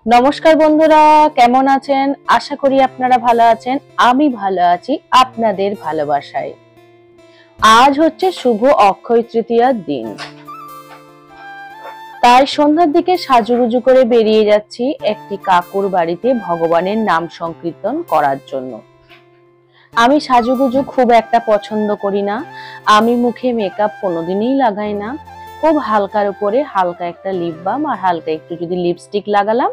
নমস্কার বন্ধুরা, কেমন আছেন? আশা করি আপনারা ভালো আছেন। আমি ভালো আছি আপনাদের ভালোবাসায়। আজ হচ্ছে শুভ অক্ষয় তৃতীয়ার দিন, তাই সন্ধ্যার দিকে সাজুগুজু করে বেরিয়ে যাচ্ছি একটি কাকুর বাড়িতে ভগবানের নাম সংকীর্তন করার জন্য। আমি সাজুগুজু খুব একটা পছন্দ করি না। আমি মুখে মেকআপ কোনোদিনই লাগাই না। খুব হালকার উপরে হালকা একটা লিপ বাম আর হালকা একটু যদি লিপস্টিক লাগালাম,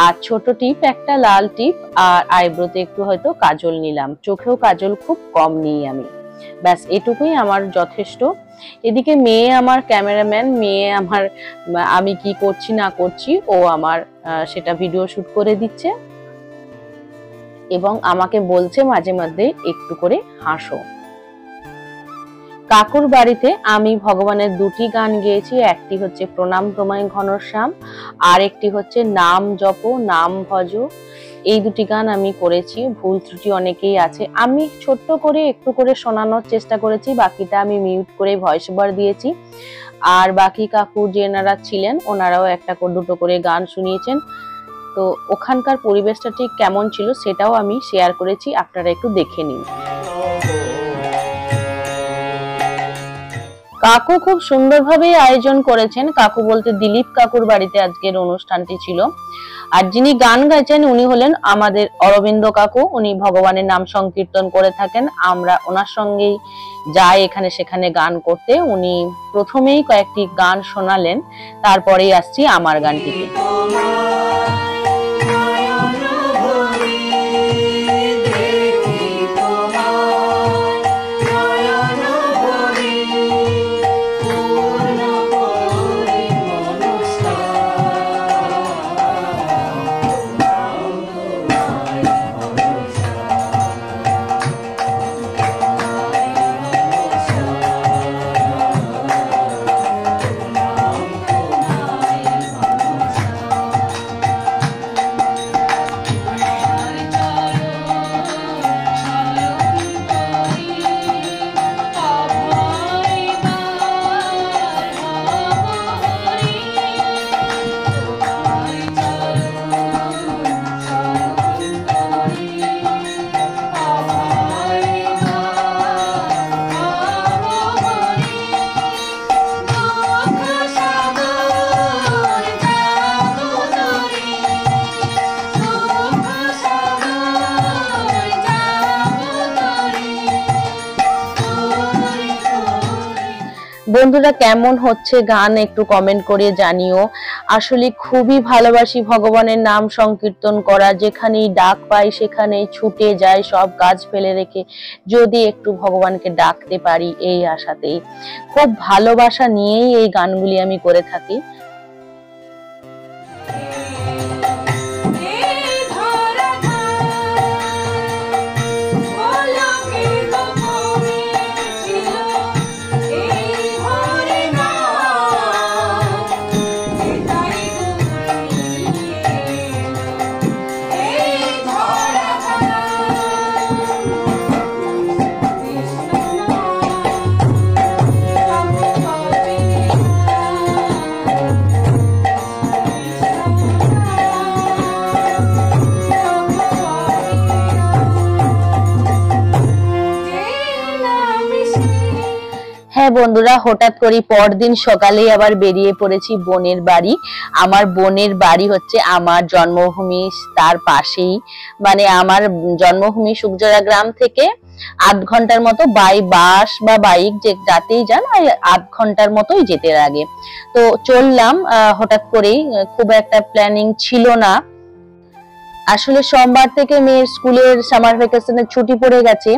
আর ছোট টিপ একটা লাল টিপ, আর আইব্রোতে একটু হয়তো কাজল নিলাম। চোখেও কাজল খুব কম নিই আমি, ব্যাস এটুকুই আমার যথেষ্ট। এদিকে মেয়ে আমার ক্যামেরাম্যান, মেয়ে আমার আমি কি করছি না করছি ও আমার সেটা ভিডিও শুট করে দিচ্ছে এবং আমাকে বলছে মাঝে মধ্যে একটু করে হাসো। কাকুর বাড়িতে আমি ভগবানের দুটি গান গেয়েছি, একটি হচ্ছে প্রণাম তোমায় ঘনশ্যাম, আর একটি হচ্ছে নাম জপ নাম ভজ। এই দুটি গান আমি করেছি। ভুল ত্রুটি অনেকেই আছে, আমি ছোট্ট করে একটু করে শোনানোর চেষ্টা করেছি, বাকিটা আমি মিউট করে ভয়েস ওভার দিয়েছি। আর বাকি কাকু যেনারা ছিলেন ওনারাও একটা দুটো করে গান শুনিয়েছেন। তো ওখানকার পরিবেশটা ঠিক কেমন ছিল সেটাও আমি শেয়ার করেছি, আপনারা একটু দেখে নিন। কাকু খুব সুন্দরভাবে আয়োজন করেছেন। কাকু বলতে দিলীপ কাকুর বাড়িতে আজকের অনুষ্ঠানটি ছিল। আর যিনি গান গাইছেন উনি হলেন আমাদের অরবিন্দ কাকু। উনি ভগবানের নাম সংকীর্তন করে থাকেন, আমরা ওনার সঙ্গেই যাই এখানে সেখানে গান করতে। উনি প্রথমেই কয়েকটি গান শোনালেন, তারপরেই আসছি আমার গানটিতে। বন্ধুরা কেমন হচ্ছে গান একটু কমেন্ট করে জানিও। আসলে খুবই ভালোবাসি ভগবানের নাম সংকীর্তন করা, যেখানেই ডাক পাই সেখানেই ছুটে যাই সব কাজ ফেলে রেখে, যদি একটু ভগবানকে ডাকতে পারি এই আশাতেই। খুব ভালোবাসা নিয়েই এই গানগুলি আমি করে থাকি। হ্যাঁ বন্ধুরা, হঠাৎ করে পরদিন সকালে আবার বেরিয়ে পড়েছি বোনের বাড়ি। আমার বোনের বাড়ি হচ্ছে আমার জন্মভূমি তার পাশেই, মানে আমার জন্মভূমি সুকজরা গ্রাম থেকে 8 ঘন্টার মতো বাই বাস বা বাইক যে যাতেই যান 8 ঘন্টার মতোই যেতে লাগে। তো চললাম হঠাৎ করেই, খুব একটা প্ল্যানিং ছিল না। আসলে সোমবার থেকে মেয়ের স্কুলের সামার ভ্যাকেশনের ছুটি পড়ে গেছে,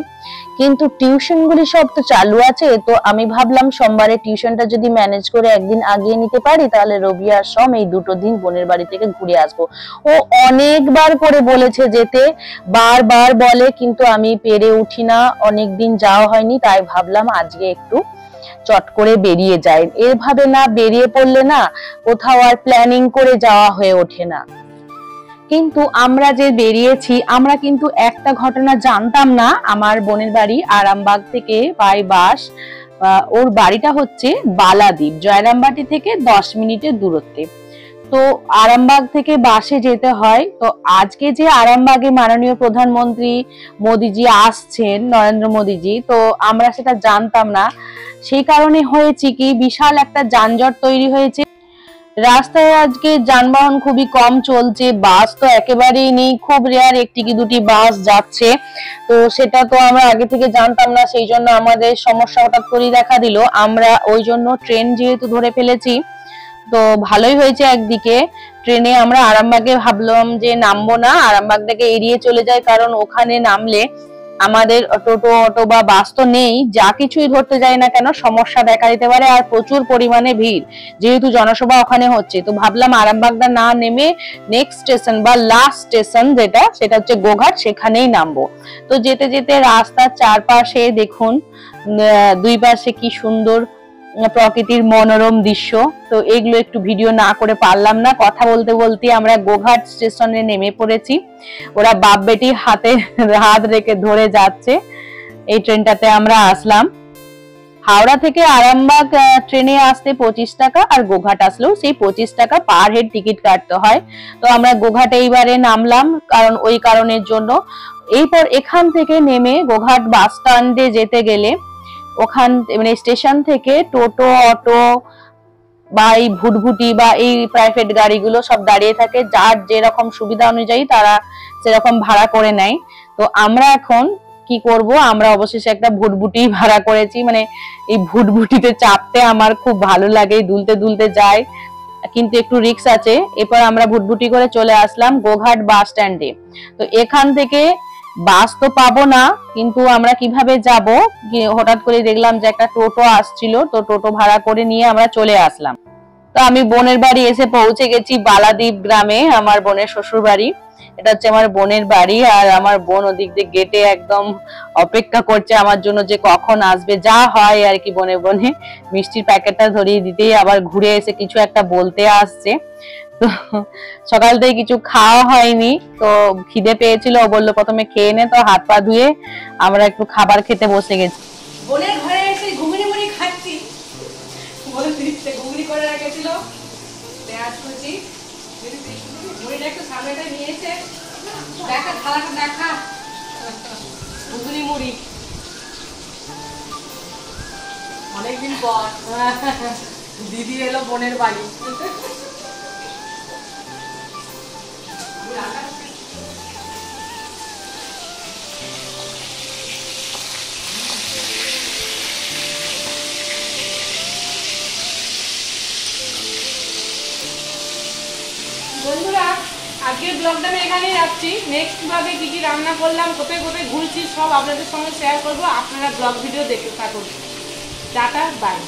কিন্তু টিউশন গুলি সব তো চালু আছে। তো আমি ভাবলাম সোমবারে টিউশনটা যদি ম্যানেজ করে একদিন আগিয়ে নিতে পারি তাহলে রবি আর সোম এই দুটো দিন বোনের বাড়ি থেকে ঘুরে আসবো। ও অনেকবার করে বলেছে যেতে, বারবার বলে, কিন্তু আমি পেরে উঠি না, অনেকদিন যাওয়া হয়নি। তাই ভাবলাম আজকে একটু চট করে বেরিয়ে যাই। এভাবে না বেরিয়ে পড়লে না কোথাও আর প্ল্যানিং করে যাওয়া হয়ে ওঠে না। কিন্তু আমরা যে বেরিয়েছি আমরা কিন্তু একটা ঘটনা জানতাম না। আমার বোনের বাড়ি আরামবাগ থেকে বাই বাস, ওর বাড়িটা হচ্ছে বালাদ্বীপ, জয়রামবাটি থেকে 10 মিনিটের দূরত্বে। তো আরামবাগ থেকে বাসে যেতে হয়। তো আজকে যে আরামবাগে মাননীয় প্রধানমন্ত্রী মোদিজি আসছেন, নরেন্দ্র মোদিজি, তো আমরা সেটা জানতাম না। সেই কারণে হয়েছে কি, বিশাল একটা যানজট তৈরি হয়েছে। রাস্তায় আজকে যানবাহন খুবই কম চলছে, বাস তো একেবারেই নেই, খুব রেয়ার একটি কি দুটি বাস যাচ্ছে। তো সেটা তো আমরা আগে থেকে জানতাম না, সেই জন্য আমাদের সমস্যা হঠাৎ করেই দেখা দিল। আমরা ওই জন্য ট্রেন যেহেতু ধরে ফেলেছি, তো ভালোই হয়েছে। একদিকে ট্রেনে আমরা আরামবাগে ভাবলাম যে নামবো না, আরামবাগটাকে এড়িয়ে চলে যাই, কারণ ওখানে নামলে আমাদের টোটো অটো বা বাস তো নেই, যা কিছুই ধরতে যাই না কেন সমস্যা দেখা দিতে পারে, আর প্রচুর পরিমাণে ভিড় যেহেতু জনসভা ওখানে হচ্ছে। তো ভাবলাম আরামবাগটা না নেমে নেক্সট স্টেশন বা লাস্ট স্টেশন সেটা হচ্ছে গোঘাট, সেখানেই নামবো। তো যেতে যেতে রাস্তার চারপাশে দেখুন দুই পাশে কি সুন্দর প্রকৃতির মনোরম দৃশ্য। তো এগুলো একটু ভিডিও না করে পারলাম না, কথা বলতে বলতে আমরা গোঘাট স্টেশনে নেমে পড়েছি। ওরা বাপ বেটি হাতে হাত রেখে ধরে যাচ্ছে। এই ট্রেনটাতে আমরা আসলাম। হাওড়া থেকে আরামবাগ ট্রেনে আসতে 25 টাকা, আর গোঘাট আসলেও সেই 25 টাকা পার হেড টিকিট কাটতে হয়। তো আমরা গোঘাট এইবারে নামলাম, কারণ ওই কারণের জন্য। এরপর এখান থেকে নেমে গোঘাট বাস স্ট্যান্ডে যেতে গেলে ওখান মানে স্টেশন থেকে টোটো অটো বা এই ভুটভুটি বা এই প্রাইভেট গাড়িগুলো সব দাঁড়িয়ে থাকে, যার যেরকম সুবিধা অনুযায়ী তারা সেরকম ভাড়া করে নেয়। তো আমরা এখন কি করব, আমরা অবশেষে একটা ভুটভুটি ভাড়া করেছি। মানে এই ভুটভুটিতে চাপতে আমার খুব ভালো লাগে, দুলতে দুলতে যায়, কিন্তু একটু রিস্ক আছে। এরপর আমরা ভুটভুটি করে চলে আসলাম গোঘাট বাস স্ট্যান্ডে। তো এখান থেকে বাস তো পাবো না, কিন্তু আমরা কিভাবে যাব, হঠাৎ করে দেখলাম যে একটা টোটো আসছিল, তো টোটো ভাড়া করে নিয়ে আমরা চলে আসলাম। তো আমি বোনের বাড়ি এসে পৌঁছে গেছি, বালাদ্বীপ গ্রামে, আমার বোনের শ্বশুর বাড়ি। এটা হচ্ছে আমার বোনের বাড়ি, আর আমার বোন ওদিক দিয়ে গেটে একদম অপেক্ষা করছে আমার জন্য যে কখন আসবে। যা হয় আর কি, বনে বনে মিষ্টির প্যাকেটটা ধরিয়ে দিতেই আবার ঘুরে এসে কিছু একটা বলতে আসছে। তো সকাল থেকে কিছু খাওয়া হয়নি, তো খিদে পেয়েছিল, ও বললো প্রথমে খেয়ে নে। তো হাত পা ধুয়ে আমরা একটু খাবার খেতে বসে গেছি। বোনের ঘরে এসে ঘুগনি মুড়ি খাচ্ছি, বলে দিচ্ছে ঘুগনি করে রেখেছিল, পেঁয়াজ কুচি, মুড়িটা একটু সামনেটা নিয়েছে, দেখা থালাটা দেখা, ঘুগনি মুড়ি অনেকদিন পর দিদি এলো বোনের বাড়ি। বন্ধুরা, আজকের ব্লগটা আমি এখানেই রাখছি। নেক্সট ব্লগে কি কি রান্না করলাম, কোথায় কোথায় ঘুরছি, সব আপনাদের সঙ্গে শেয়ার করবো। আপনারা ব্লগ ভিডিও দেখতে থাকুন। টাটা, বাই।